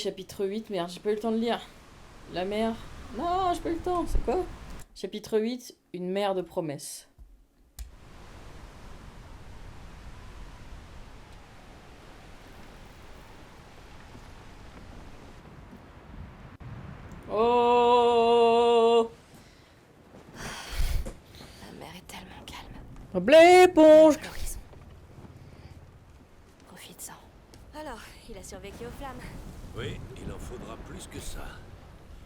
chapitre 8, merde, j'ai pas eu le temps de lire. La mère... Non, j'ai pas eu le temps, c'est quoi? Chapitre 8, une mère de promesses. Oh! La mer est tellement calme. L'éponge! L'horizon. Profite-en. Alors, il a survécu aux flammes. Oui, il en faudra plus que ça.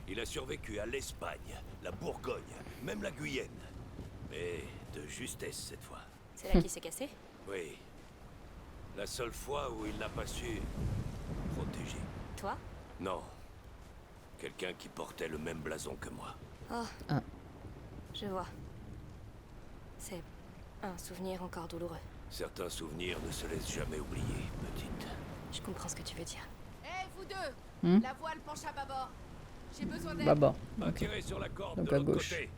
Il a survécu à l'Espagne, la Bourgogne, même la Guyenne. Mais de justesse cette fois. C'est là qu'il s'est cassé? Oui. La seule fois où il n'a pas su protéger. Toi? Non. Quelqu'un qui portait le même blason que moi. Oh. Ah. Je vois. C'est un souvenir encore douloureux. Certains souvenirs ne se laissent jamais oublier, petite. Je comprends ce que tu veux dire. Hé, vous deux! La voile penche à bâbord. J'ai besoin d'aide. Bah. Attirez sur la corde Donc de à l'autre gauche. côté.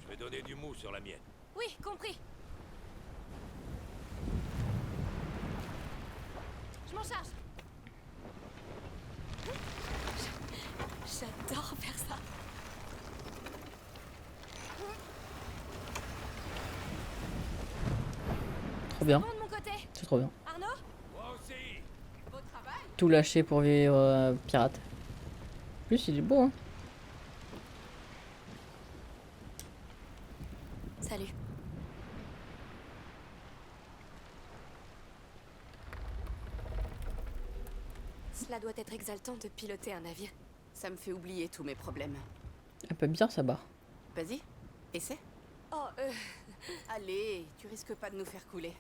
Je vais donner du mou sur la mienne. Oui, compris. Je m'en charge. J'adore faire ça. Trop bien, Bon de mon côté. c'est trop bien. Arnaud? Moi aussi. Beau travail. Tout lâcher pour vivre pirate. En plus, il est beau, hein. Salut. Cela doit être exaltant de piloter un navire. Ça me fait oublier tous mes problèmes. Un peu bizarre, sa barre. Vas-y, essaie. Oh, Allez, tu risques pas de nous faire couler.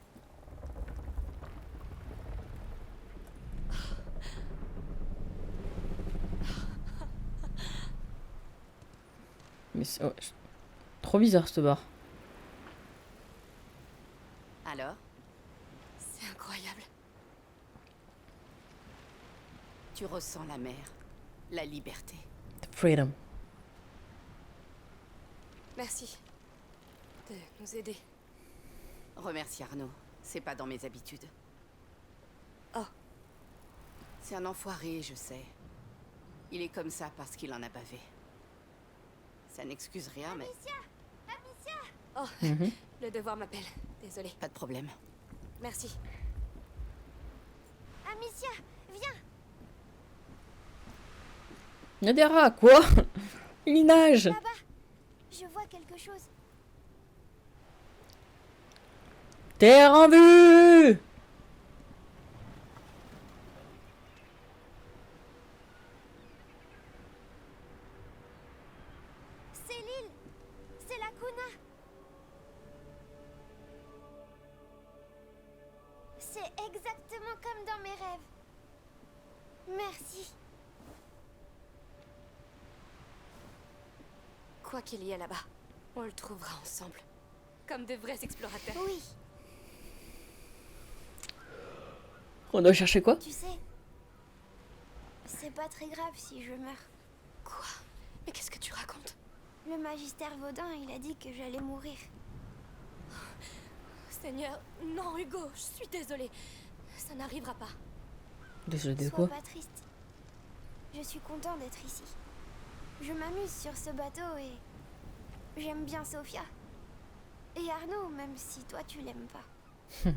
Mais c'est trop bizarre, cette barre. Alors, c'est incroyable. tu ressens la mer, la liberté. Freedom. Merci de nous aider. Remercie Arnaud, c'est pas dans mes habitudes. Oh. C'est un enfoiré, je sais. Il est comme ça parce qu'il en a bavé. Ça n'excuse rien, mais Oh, Mhm. le devoir m'appelle. Désolée. pas de problème. Merci. Amicia, viens. Il y a des rats, quoi? Il nage. Là-bas. Je vois quelque chose. Terre en vue. C'est l'île. C'est la Kuna. C'est exactement comme dans mes rêves. Merci. Quoi qu'il y ait là-bas, on le trouvera ensemble. Comme de vrais explorateurs. Oui, On doit chercher quoi? tu sais, c'est pas très grave si je meurs. Quoi? Mais qu'est-ce que tu racontes? Le magistère Vaudin, il a dit que j'allais mourir. Seigneur, non Hugo, je suis désolée. Ça n'arrivera pas. Désolé de Sois quoi? pas triste. Je suis content d'être ici. Je m'amuse sur ce bateau et j'aime bien Sophia. Et Arnaud, même si toi tu l'aimes pas.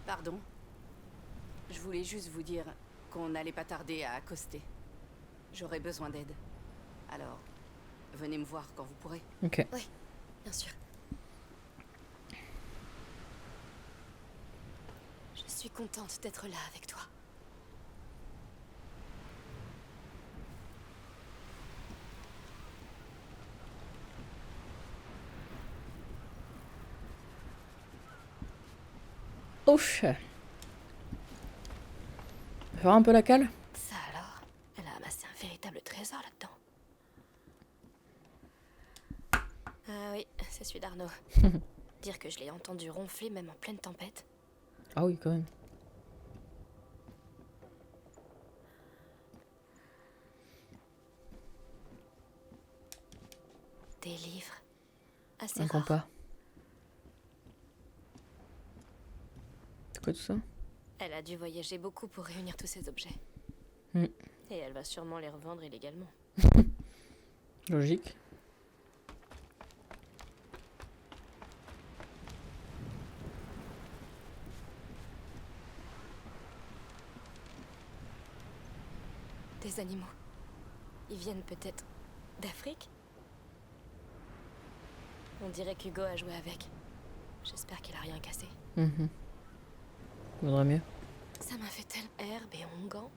Pardon. Je voulais juste vous dire qu'on n'allait pas tarder à accoster. J'aurais besoin d'aide. Alors, venez me voir quand vous pourrez. Ok. Oui, bien sûr. Je suis contente d'être là avec toi. Ouf. Faire un peu la cale? Ça alors, elle a amassé un véritable trésor là-dedans. Ah oui, c'est celui d'Arnaud. Dire que je l'ai entendu ronfler même en pleine tempête. Ah oui, quand même. Des livres. Assez Un rares. compas. C'est quoi tout ça? Elle a a dû voyager beaucoup pour réunir tous ces objets. Mm. Et elle va sûrement les revendre illégalement. Logique. Des animaux. Ils viennent peut-être d'Afrique? On dirait qu'Hugo a joué avec. J'espère qu'il a rien cassé. Vaudrait mieux. Ça m'a fait tellement herbe et onguent.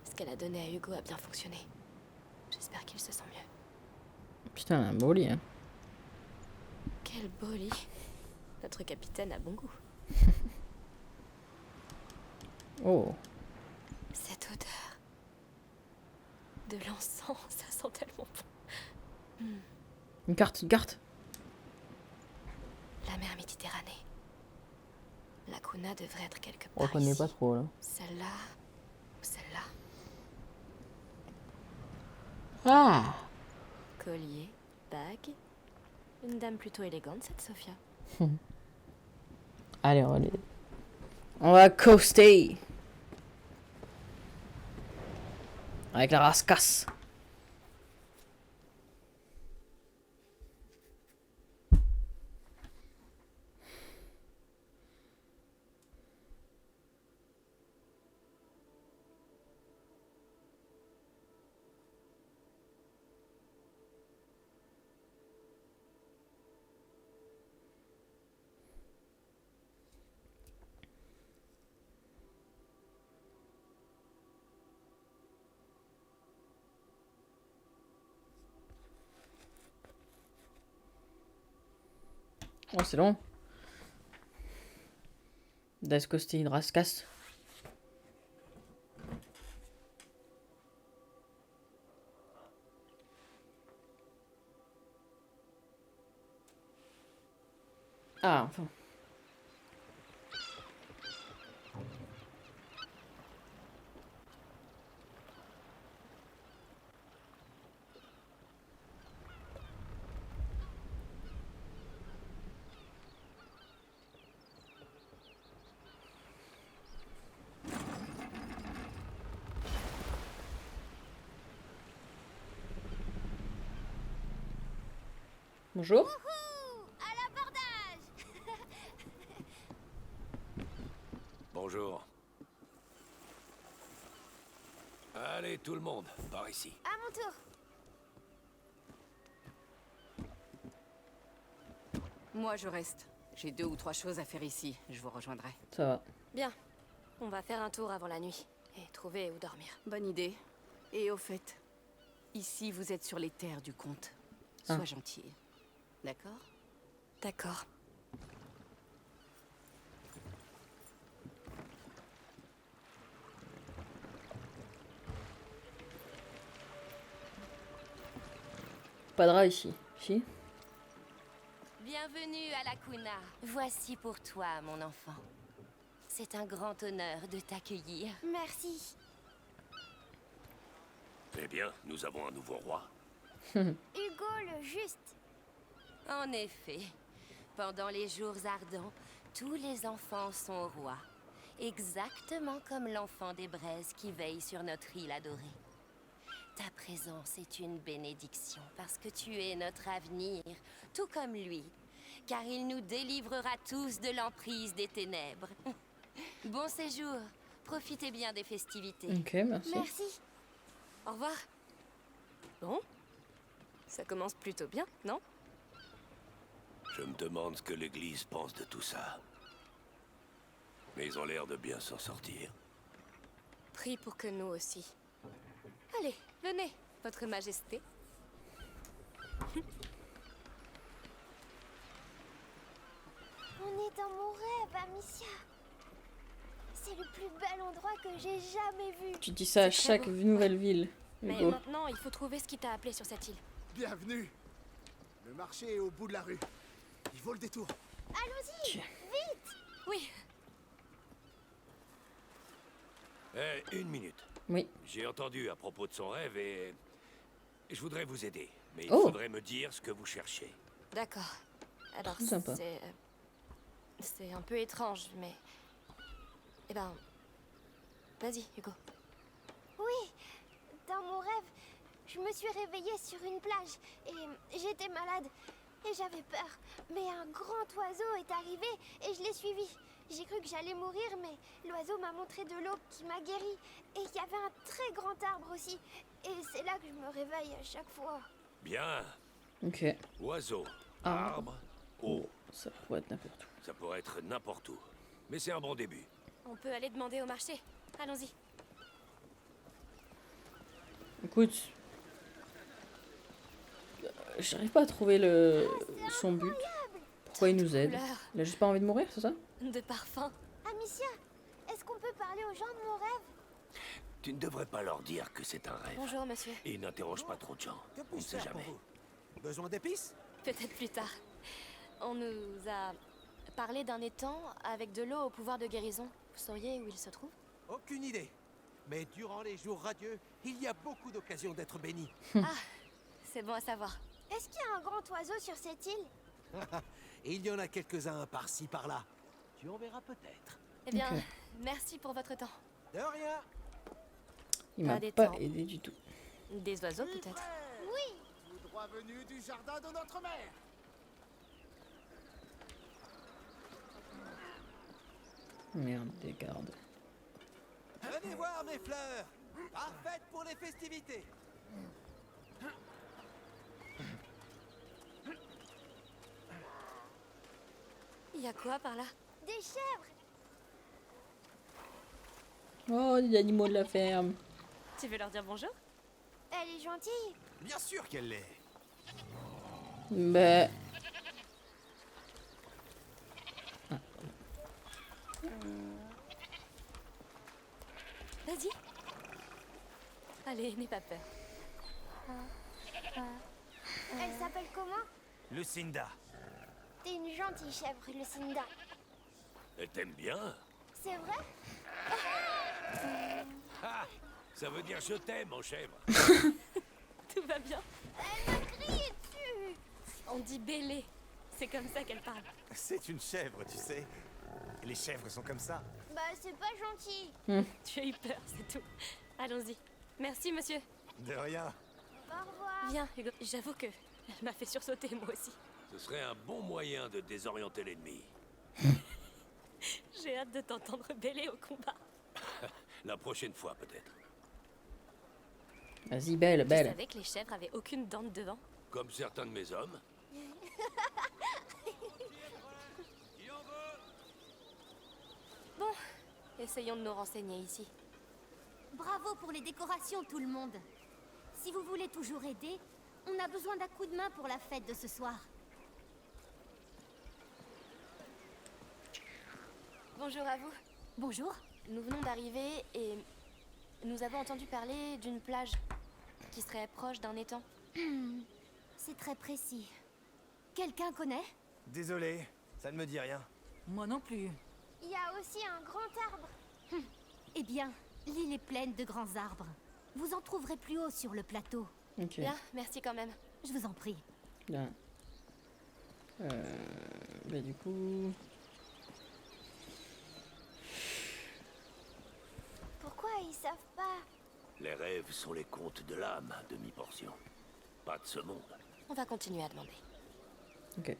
Ce qu'elle a donné à Hugo a bien fonctionné. J'espère qu'il se sent mieux. Putain, un beau lit, hein. Quel beau lit. Notre capitaine a bon goût. Oh. Cette odeur de l'encens, ça sent tellement bon. Une carte, une carte. La mer Méditerranée. La Cuna devrait être quelque On part reconnaît ici. pas trop, là. Celle-là ou celle-là. Ah. Collier, bague. Une dame plutôt élégante, cette Sophia. Allez, on va coaster. Avec la rascasse. Oh, c'est long. D'escoster une rascasse. Ah, enfin. Bonjour. Wouhou! À l'abordage! Bonjour. Allez, tout le monde, par ici. À mon tour. Moi, je reste. J'ai 2 ou 3 choses à faire ici. Je vous rejoindrai. Ça va. Bien. On va faire un tour avant la nuit. Et trouver où dormir. Bonne idée. Et au fait, ici, vous êtes sur les terres du comte. Sois Ah. gentil. D'accord? D'accord. Pas de rat ici. Si. Bienvenue à la Cuna. Voici pour toi, mon enfant. C'est un grand honneur de t'accueillir. Merci. Eh bien, nous avons un nouveau roi. Hugo le juste. En effet, pendant les jours ardents, tous les enfants sont rois. Exactement comme l'enfant des braises qui veille sur notre île adorée. Ta présence est une bénédiction parce que tu es notre avenir, tout comme lui, car il nous délivrera tous de l'emprise des ténèbres. Bon séjour, profitez bien des festivités. Ok, merci. Merci. Au revoir. Bon. Ça commence plutôt bien, non? Je me demande ce que l'église pense de tout ça. Mais ils ont l'air de bien s'en sortir. Prie pour que nous aussi. Allez, venez, votre majesté. On est dans mon rêve, Amicia. C'est le plus bel endroit que j'ai jamais vu. Tu dis ça à C'est très chaque beau. nouvelle ville. Mais Hugo. maintenant, il faut trouver ce qui t'a appelé sur cette île. Bienvenue. Le marché est au bout de la rue. Il vaut le détour. Allons-y. Oui, Eh, une minute. Oui. J'ai entendu à propos de son rêve et... Je voudrais vous aider, mais il Oh. faudrait me dire ce que vous cherchez. d'accord. Alors, Très sympa. c'est un peu étrange, mais Eh ben... Vas-y, Hugo. Oui, dans mon rêve, je me suis réveillée sur une plage et j'étais malade et j'avais peur. Mais un grand oiseau est arrivé et je l'ai suivi. J'ai cru que j'allais mourir, mais l'oiseau m'a montré de l'eau qui m'a guéri. Et il y avait un très grand arbre aussi. Et c'est là que je me réveille à chaque fois. Bien. Ok. Oiseau, Ah. arbre, eau. Ça pourrait être n'importe où. Ça pourrait être n'importe où. Mais c'est un bon début. On peut aller demander au marché. Allons-y. Écoute. J'arrive pas à trouver son but. Pourquoi il nous aide? Couleur Il a juste pas envie de mourir, c'est ça? de parfum. Amicia, est-ce qu'on peut parler aux gens de mon rêve? Tu ne devrais pas leur dire que c'est un rêve. Bonjour, monsieur. Et n'interroge pas trop de gens. Que On ne puis-je sait faire pour jamais. vous? Besoin d'épices? Peut-être plus tard. On nous a parlé d'un étang avec de l'eau au pouvoir de guérison. Vous sauriez où il se trouve? Aucune idée. Mais durant les jours radieux, il y a beaucoup d'occasions d'être béni. C'est bon à savoir. Est-ce qu'il y a un grand oiseau sur cette île? Et il y en a quelques-uns par-ci, par-là. Tu en verras peut-être. Eh bien, Ok. merci pour votre temps. De rien. Il Pas m'a des pas temps. aidé du tout. Des oiseaux, peut-être. Oui. Tout droit venu du jardin de notre mère. Merde, des gardes. Venez voir mes fleurs. Parfaites pour les festivités. Il y a quoi par là? Des chèvres. Oh, les animaux de la ferme. Tu veux leur dire bonjour? Elle est gentille. Bien sûr qu'elle l'est. Bah. Vas-y. Allez, n'aie pas peur. Elle s'appelle comment? Lucinda. T'es une gentille chèvre, Lucinda. Elle t'aime bien. C'est vrai? Ah, ça veut dire je t'aime, en chèvre. Tout va bien? Elle m'a crié dessus. On dit bélé. C'est comme ça qu'elle parle. C'est une chèvre, tu sais. Les chèvres sont comme ça. Bah, c'est pas gentil. Tu as eu peur, c'est tout. Allons-y. Merci, monsieur. De rien. Au revoir. Viens, Hugo. J'avoue que elle m'a fait sursauter, moi aussi. Ce serait un bon moyen de désorienter l'ennemi. J'ai hâte de t'entendre bêler au combat. La prochaine fois, peut-être. Vas-y, belle, Tu belle. savais que les chèvres avaient aucune dent de devant? Comme certains de mes hommes. Bon, essayons de nous renseigner ici. Bravo pour les décorations, tout le monde. Si vous voulez toujours aider, on a besoin d'un coup de main pour la fête de ce soir. Bonjour à vous. Bonjour. Nous venons d'arriver et nous avons entendu parler d'une plage qui serait proche d'un étang. C'est très précis. Quelqu'un connaît? Désolé, ça ne me dit rien. Moi non plus. Il y a aussi un grand arbre. Eh bien, l'île est pleine de grands arbres. Vous en trouverez plus haut sur le plateau. Ok. Bien, merci quand même. Je vous en prie. Bien. Bah du coup... Pourquoi ils savent pas? Les rêves sont les contes de l'âme, demi-portion. Pas de ce monde. On va continuer à demander. Ok.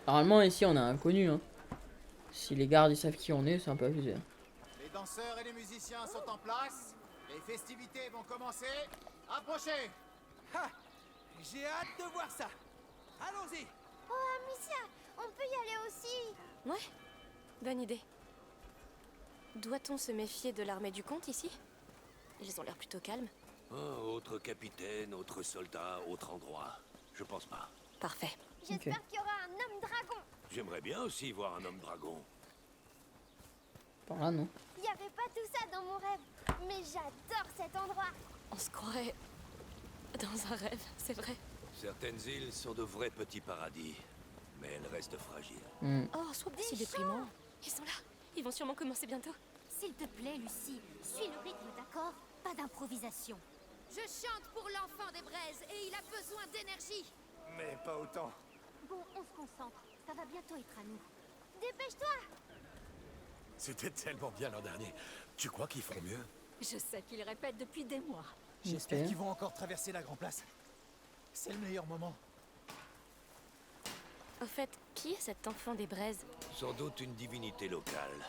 Normalement ici on a un inconnu hein. Si les gardes ils savent qui on est, c'est un peu abusé. Hein. Les danseurs et les musiciens sont en place. Les festivités vont commencer. Approchez. J'ai hâte de voir ça. Allons-y. Oh, Amicia, on peut y aller aussi. Ouais, bonne idée. Doit-on se méfier de l'armée du comte ici? Ils ont l'air plutôt calmes. Oh, autre capitaine, autre soldat, autre endroit. Je pense pas. Parfait. J'espère qu'il y aura un homme dragon. J'aimerais bien aussi voir un homme dragon. Par là non. Il n'y avait pas tout ça dans mon rêve. Mais j'adore cet endroit. On se croirait dans un rêve, c'est vrai. Certaines îles sont de vrais petits paradis, mais elles restent fragiles. Oh, sois pas si déprimant. Ils sont là. Ils vont sûrement commencer bientôt. S'il te plaît, Lucie, suis le rythme, d'accord? Pas d'improvisation. Je chante pour l'enfant des braises et il a besoin d'énergie. Mais pas autant. Bon, on se concentre. Ça va bientôt être à nous. Dépêche-toi. C'était tellement bien l'an dernier. Tu crois qu'ils feront mieux? Je sais qu'ils répètent depuis des mois. J'espère Ok. qu'ils vont encore traverser la Grand Place. C'est le meilleur moment. Au fait, qui est cet enfant des braises? Sans doute une divinité locale.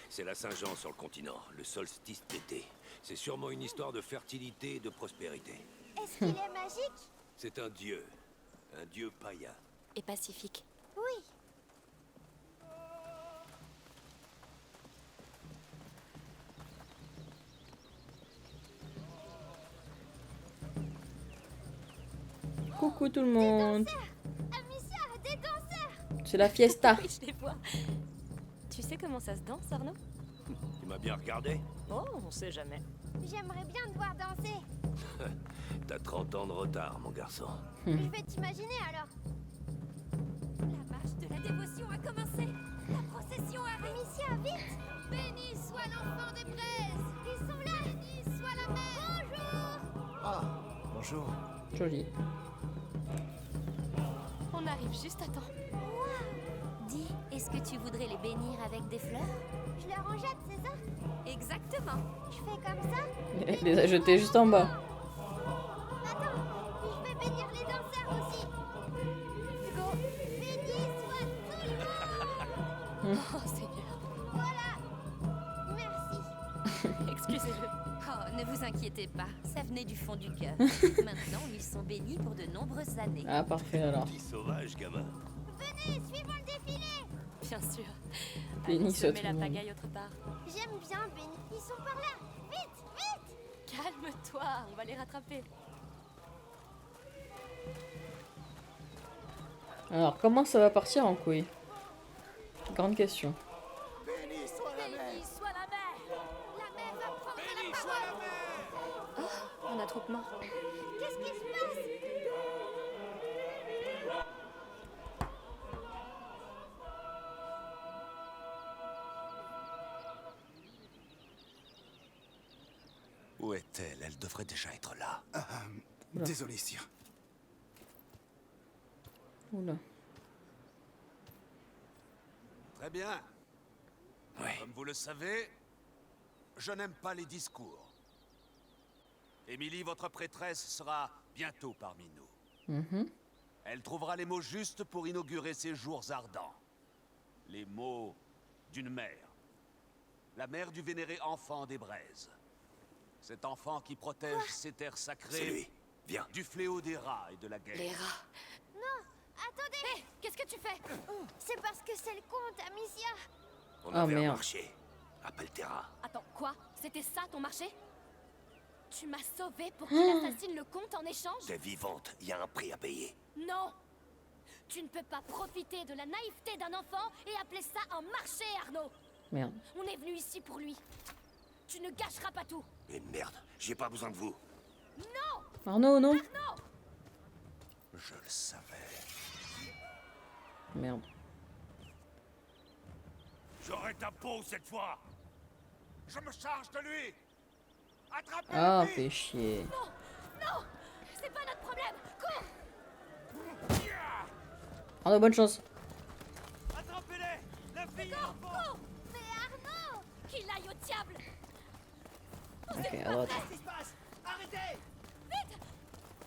C'est la Saint-Jean sur le continent, le solstice d'été. C'est sûrement une histoire de fertilité et de prospérité. Est-ce qu'il est magique? C'est un dieu païen. Et pacifique. Oui. Coucou tout le monde. Amicia, des danseurs. C'est la fiesta. Oui, je les vois. Tu sais comment ça se danse, Arnaud? Tu m'as bien regardé? Oh, on sait jamais. J'aimerais bien te voir danser. T'as 30 ans de retard, mon garçon. Je vais t'imaginer alors. La marche de la dévotion a commencé. La procession arrive. Amicia, vite. Béni soit l'enfant des braises. Ils sont là. Béni soit la mère. Bonjour. Ah, bonjour. Joli. On arrive juste à temps. Dis, est-ce que tu voudrais les bénir avec des fleurs? Je leur en jette, c'est ça? Exactement. Je fais comme ça? Il les a jetés juste en bas. Attends, je vais bénir les danseurs aussi. Hugo, béni soit tout le monde. Oh, Seigneur. Voilà. Merci. Excusez-le. Oh, ne vous inquiétez pas, ça venait du fond du cœur. Maintenant, ils sont bénis pour de nombreuses années. Ah, parfait alors. Petit sauvage, gamin. Venez, suivons le défilé. Bien sûr. Béni Allons soit semer tout la le monde. pagaille autre part. J'aime bien Béni. Ils sont par là. Vite, vite. Calme-toi, on va les rattraper. Alors, comment ça va partir en couille? Grande question. Béni soit la mer. Béni soit la mère. La mère va prendre Béni la soit parole. la mer. Un attroupement. Qu'est-ce qui se passe? Où est-elle? Elle devrait déjà être là. Désolé, sire. Oula. Très bien. Ouais. Comme vous le savez, je n'aime pas les discours. Émilie, votre prêtresse, sera bientôt parmi nous. Mhm. Elle trouvera les mots justes pour inaugurer ces jours ardents. Les mots d'une mère. La mère du vénéré enfant des braises. Cet enfant qui protège ces terres C'est sacrées lui. Viens. du fléau des rats et de la guerre. Les rats. Non, attendez. Qu'est-ce que tu fais? C'est parce que c'est le comte, Amicia. On Ah, avait un merde. marché. Appelle Terra. Attends, quoi? C'était ça ton marché? Tu m'as sauvé pour qu'il assassine le comte en échange? T'es vivante. Il y a un prix à payer. Non! Tu ne peux pas profiter de la naïveté d'un enfant et appeler ça un marché, Arnaud! Merde. On est venu ici pour lui. Tu ne gâcheras pas tout. Mais merde, j'ai pas besoin de vous. Non! Arnaud, non? Non! Je le savais. Merde. J'aurai ta peau cette fois. Je me charge de lui. Attrapez-le Ah, vite. fais chier. Non! C'est pas notre problème! Cours! Arnaud, bonne chance. Attrapez-les. La fille et l'enfant. Cours! Mais Arnaud! Qu'il aille au diable! Ok, à droite. Qu'est-ce qui se passe? Arrêtez.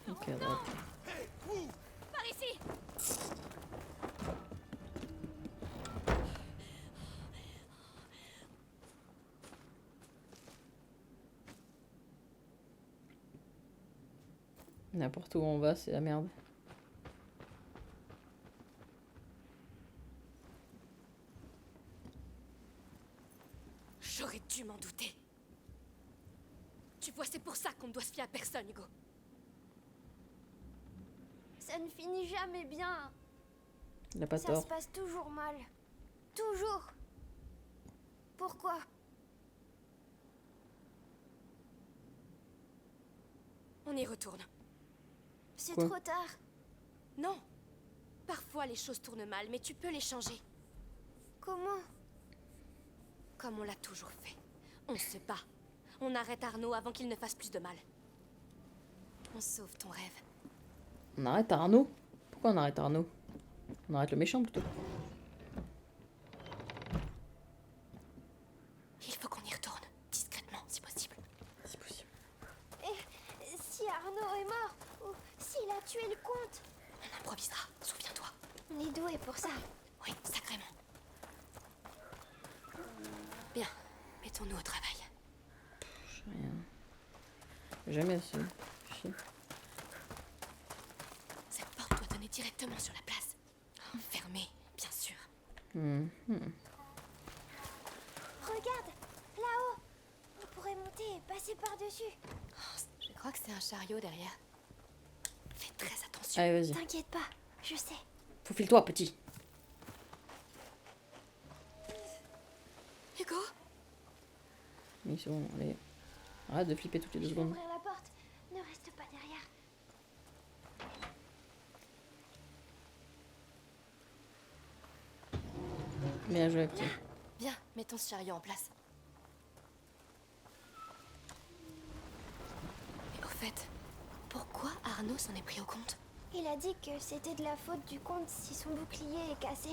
Ok, à droite. Hé, vous. Par ici! N'importe où on va, c'est la merde. J'aurais dû m'en douter. Tu vois, c'est pour ça qu'on ne doit se fier à personne, Hugo. Ça ne finit jamais bien. Il a pas Ça tort. se passe toujours mal. Toujours. Pourquoi? On y retourne. C'est Quoi? trop tard. Non. Parfois, les choses tournent mal, mais tu peux les changer. Comment? Comme on l'a toujours fait. On se bat. On arrête Arnaud avant qu'il ne fasse plus de mal. On sauve ton rêve. On arrête Arnaud? Pourquoi on arrête Arnaud? On arrête le méchant plutôt. tuer le comte. On improvisera, souviens-toi. On est doué pour ça. Oui, sacrément. Bien, mettons-nous au travail. Je sais rien. Jamais assez. Chier. Cette porte doit donner directement sur la place. Fermée, bien sûr. Regarde, là-haut. On pourrait monter et passer par-dessus. Je crois que c'est un chariot derrière. Fais très attention. Allez, vas-y. T'inquiète pas, je sais. Faufile-toi, petit. Hugo? Oui, c'est bon, allez. Arrête de flipper toutes les 2 Je vais secondes. ouvrir la porte. Ne reste pas derrière. Bien joué, petit. Bien, mettons ce chariot en place. Mais au fait, pourquoi Arnaud s'en est pris au compte? Il a dit que c'était de la faute du comte si son bouclier est cassé.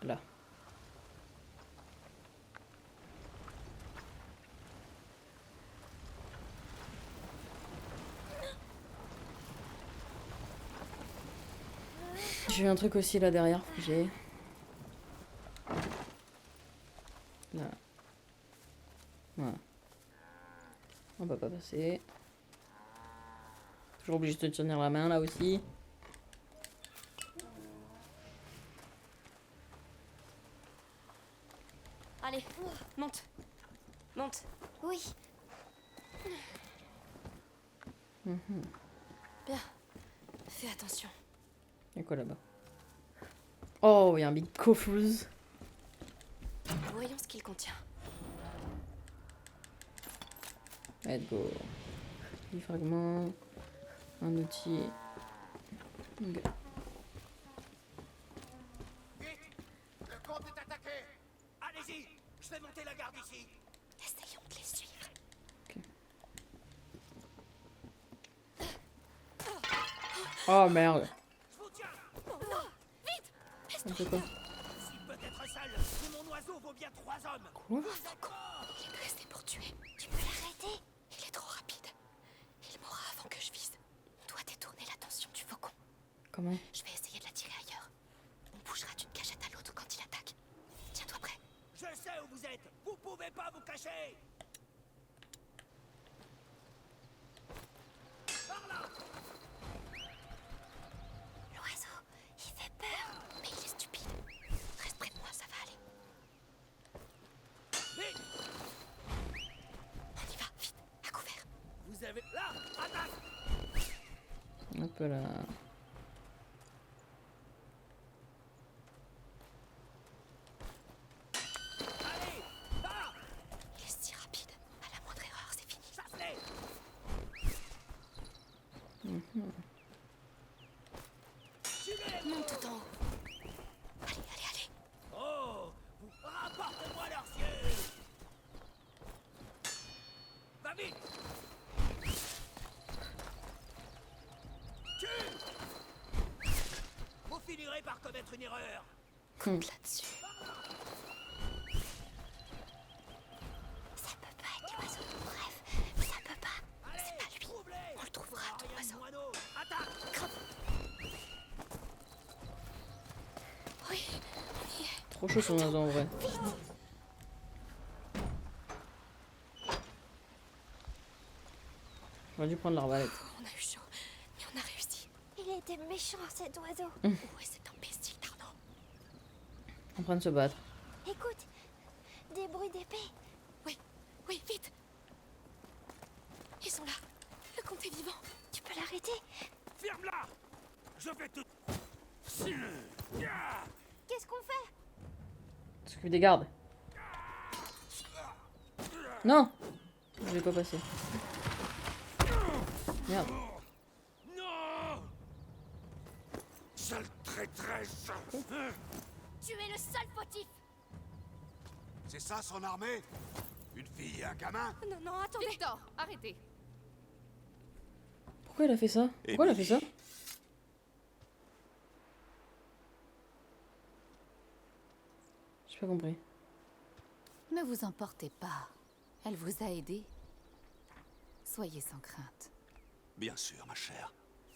Là. J'ai eu un truc aussi là derrière. J'ai. Là. Voilà. On va pas passer. Toujours obligé de te tenir la main là aussi. Allez, monte. Monte. Oui, Bien. Fais attention. Y'a quoi là-bas? Oh, il y a un big coffre. Voyons ce qu'il contient. Let's go. 10 fragments. Un outil. Ok. Vite! Le comte est attaqué! Allez-y! Je vais monter la garde ici! Essayons de les suivre. Oh merde. Je vous tiens! On fait quoi? Si peut-être seul, mais mon oiseau vaut bien 3 hommes! Quoi? Il est pressé pour tuer. tu peux l'arrêter. Il est trop rapide. Il mourra avant que je vise. On doit détourner l'attention du faucon. Comment? Je vais essayer de l'attirer ailleurs. On bougera d'une cachette à l'autre quand il attaque. Tiens-toi prêt. Je sais où vous êtes! Vous pouvez pas vous cacher! L'oiseau, il fait peur. Mais il est stupide. Reste près de moi, ça va aller. Vite! On y va, vite, à couvert. Vous avez... Là! Attaque! Hop là. Allez! Là! Il est si rapide. À la moindre erreur, c'est fini. Chasse-les! Tuez-les! Monte tout en haut. Allez, allez, allez. Oh! Rapporte-moi leurs yeux! Va vite! Tue! Vous finirez par commettre une erreur! Là-dessus. Ça peut pas être l'oiseau de mon rêve. Ça peut pas. Allez, pas lui. trouve-les! On le trouvera, ton Ariane oiseau. Moineau, attaque! Oui, on y est. Trop chaud son oiseau en vrai. J'aurais dû prendre l'arbalète. On a eu chaud, mais on a réussi. Il était méchant, cet oiseau. Où est cet imbécile d'Arnaud? En train de se battre. Écoute, des bruits d'épée. Oui, oui, vite. Ils sont là. Le comte est vivant. Tu peux l'arrêter. Ferme-la! Je vais te... Qu'est-ce qu'on fait? S'occupe des gardes. Non! Je vais pas passer. Merde. Non! Sale traîtresse! Tu es le seul fautif. C'est ça son armée? Une fille et un gamin? Non, non, attendez. Victor, arrêtez. Pourquoi elle a fait ça? Pourquoi elle a fait ça? J'ai pas compris. Ne vous emportez pas. Elle vous a aidé. Soyez sans crainte. Bien sûr, ma chère.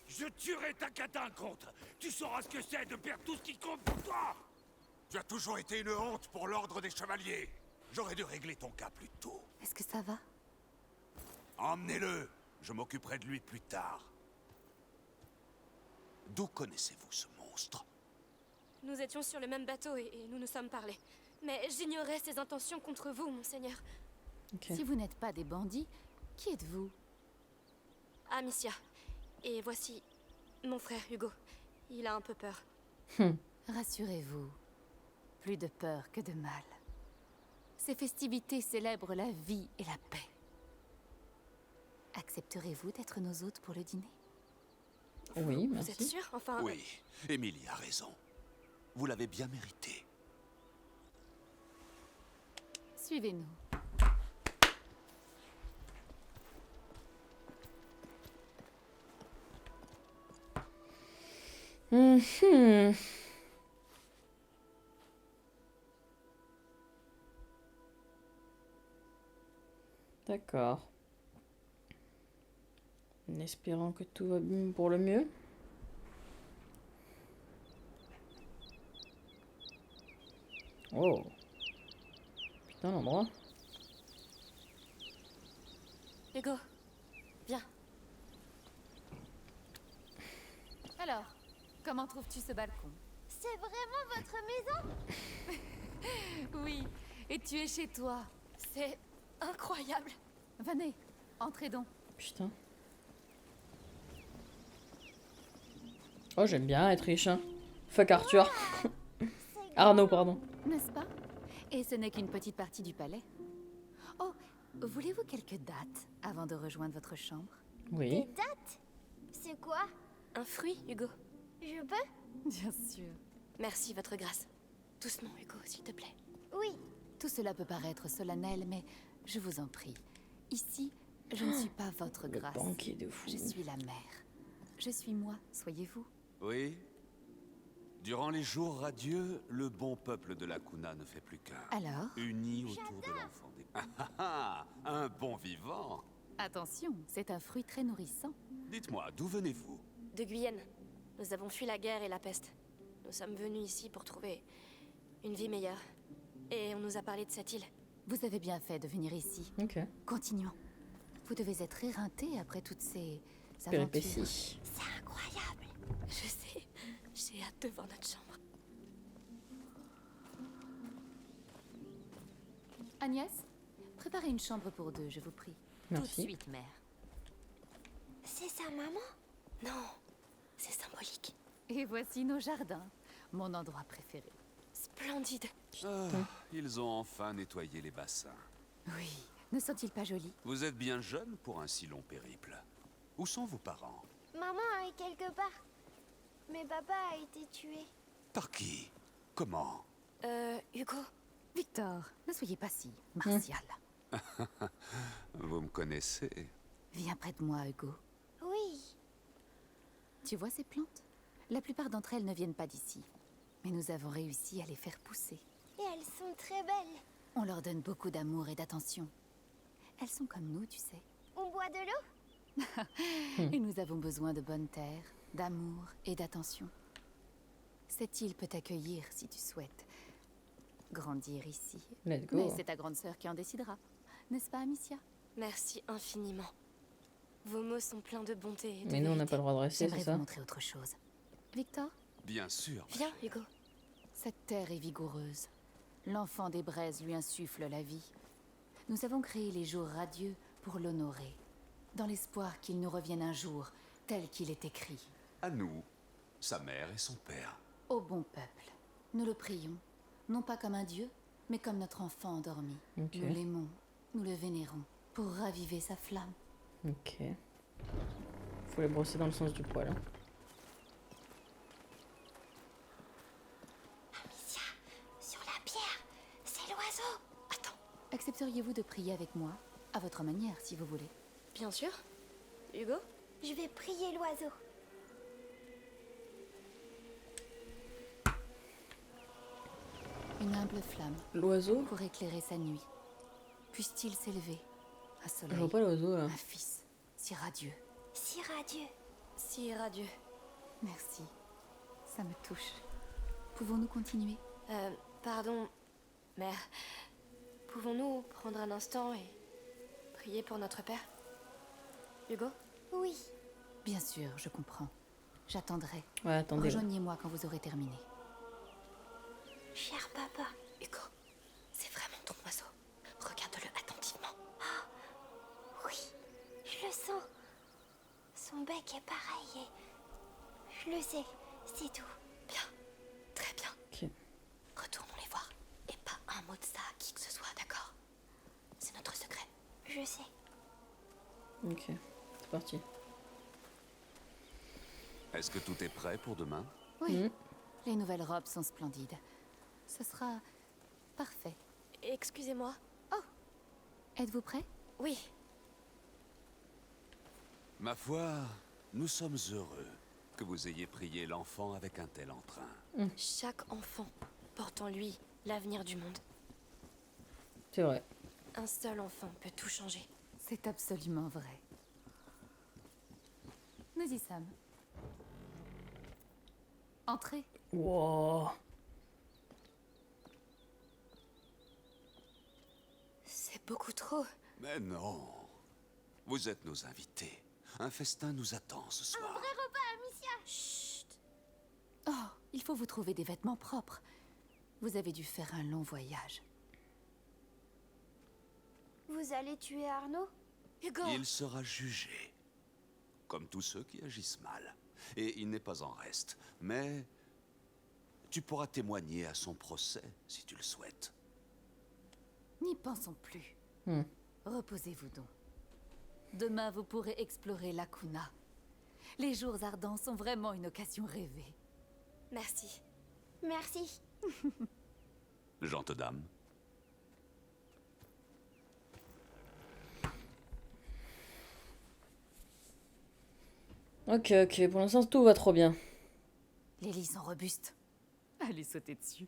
Je tuerai ta contre. Tu sauras ce que c'est de perdre tout ce qui compte pour toi. Tu as toujours été une honte pour l'ordre des chevaliers. J'aurais dû régler ton cas plus tôt. Est-ce que ça va? Emmenez-le. Je m'occuperai de lui plus tard. D'où connaissez-vous ce monstre? Nous étions sur le même bateau et nous nous sommes parlé. Mais j'ignorais ses intentions contre vous, monseigneur. Ok. Si vous n'êtes pas des bandits, qui êtes-vous? Amicia. Et voici mon frère Hugo. Il a un peu peur. Rassurez-vous, plus de peur que de mal. Ces festivités célèbrent la vie et la paix. Accepterez-vous d'être nos hôtes pour le dîner? Oui, Vous êtes merci. sûr? Enfin... Oui, Émilie a raison. Vous l'avez bien mérité. Suivez-nous. Mhm. D'accord. En espérant que tout va bien pour le mieux. Oh. Putain, l'endroit. Hugo, viens. Alors, comment trouves-tu ce balcon? C'est vraiment votre maison? Oui, et tu es chez toi. C'est incroyable. Venez, entrez donc. Putain. Oh, j'aime bien être riche, hein. Fuck Arthur. Arnaud, pardon. N'est-ce pas? Et ce n'est qu'une petite partie du palais. Oh, voulez-vous quelques dates avant de rejoindre votre chambre? Oui. Dates? C'est quoi? Un fruit, Hugo. Je peux? Bien sûr. Merci, votre grâce. Doucement, Hugo, s'il te plaît. Oui. Tout cela peut paraître solennel, mais je vous en prie. Ici, je ne suis pas votre Le grâce. banquier de fou. Je suis la mère. Je suis moi, soyez-vous. Oui. Durant les jours radieux, le bon peuple de la Kuna ne fait plus qu'un. Alors, Uni autour de l'enfant des... un bon vivant. attention, c'est un fruit très nourrissant. Dites-moi, d'où venez-vous? De Guyenne. Nous avons fui la guerre et la peste. Nous sommes venus ici pour trouver une vie meilleure. Et on nous a parlé de cette île. Vous avez bien fait de venir ici. Ok. Continuons. Vous devez être éreinté après toutes ces aventures. Péripéties. C'est incroyable. Je sais. J'ai hâte de voir notre chambre. Agnès, préparez une chambre pour deux, je vous prie. Tout de Merci. suite, mère. C'est sa maman? Non, c'est symbolique. Et voici nos jardins, mon endroit préféré. Splendide. Ah, ils ont enfin nettoyé les bassins. Oui, ne sont-ils pas jolis? Vous êtes bien jeune pour un si long périple. Où sont vos parents? Maman est quelque part. Mais papa a été tué. Par qui? Comment? Hugo. Victor, ne soyez pas si martial. Vous me connaissez. Viens près de moi, Hugo. Oui. Tu vois ces plantes? La plupart d'entre elles ne viennent pas d'ici. Mais nous avons réussi à les faire pousser. Et elles sont très belles. On leur donne beaucoup d'amour et d'attention. Elles sont comme nous, tu sais. On boit de l'eau? Et nous avons besoin de bonne terre, d'amour et d'attention. Cette île peut t'accueillir si tu souhaites grandir ici. Let's go. Mais c'est ta grande sœur qui en décidera. N'est-ce pas, Amicia? Merci infiniment. Vos mots sont pleins de bonté et de Mais nous, on n'a vérité. pas le droit de rester, J'aimerais c'est vous ça? montrer autre chose. Victor, Bien sûr. Viens, Hugo. cette terre est vigoureuse. L'enfant des braises lui insuffle la vie. Nous avons créé les jours radieux pour l'honorer, dans l'espoir qu'il nous revienne un jour, tel qu'il est écrit. À nous, sa mère et son père. Au bon peuple, nous le prions, non pas comme un dieu, mais comme notre enfant endormi. Ok. Nous l'aimons, nous le vénérons, pour raviver sa flamme. Ok. Faut les brosser dans le sens du poil. Hein. Amicia, sur la pierre, c'est l'oiseau. Attends. Accepteriez-vous de prier avec moi, à votre manière, si vous voulez? Bien sûr. Hugo? Je vais prier l'oiseau. Une humble flamme L'oiseau? pour éclairer sa nuit. Puisse-t-il s'élever, un Je soleil, vois pas l'oiseau là. un fils, si radieux. Si radieux. Si radieux. Merci, ça me touche. Pouvons-nous continuer? Pardon, mère. Pouvons-nous prendre un instant et prier pour notre père? Hugo? Oui. Bien sûr, je comprends. J'attendrai. Ouais, attendez. là. Rejoignez-moi quand vous aurez terminé. Cher papa. Hugo, c'est vraiment ton oiseau. Regarde-le attentivement. Oui, je le sens. Son bec est pareil et... Je le sais, c'est tout. Bien, très bien. Ok. Retournons les voir. Et pas un mot de ça à qui que ce soit, d'accord? C'est notre secret. Je sais. Ok, c'est parti. Est-ce que tout est prêt pour demain? Oui, les nouvelles robes sont splendides. Ce sera parfait. Excusez-moi. Êtes-vous prêt? Oui, Ma foi, nous sommes heureux que vous ayez prié l'enfant avec un tel entrain. chaque enfant porte en lui l'avenir du monde. C'est vrai. Un seul enfant peut tout changer. C'est absolument vrai. Nous y sommes. Entrez. Wow. C'est beaucoup trop. Mais non. Vous êtes nos invités. Un festin nous attend ce soir. Chut. Oh, il faut vous trouver des vêtements propres. Vous avez dû faire un long voyage. Vous allez tuer Arnaud? Hugo. Il sera jugé. Comme tous ceux qui agissent mal. Et il n'est pas en reste. Mais tu pourras témoigner à son procès si tu le souhaites. N'y pensons plus. Hmm. Reposez-vous donc. Demain, vous pourrez explorer Lacuna. Les jours ardents sont vraiment une occasion rêvée. Merci. Merci. Gentes dames. Ok, ok, pour l'instant tout va trop bien. Les lits sont robustes. Allez sauter dessus.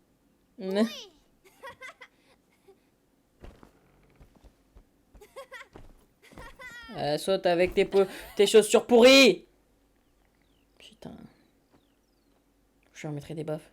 Saute avec tes chaussures pourries. Putain. Je lui remettrai des baffes.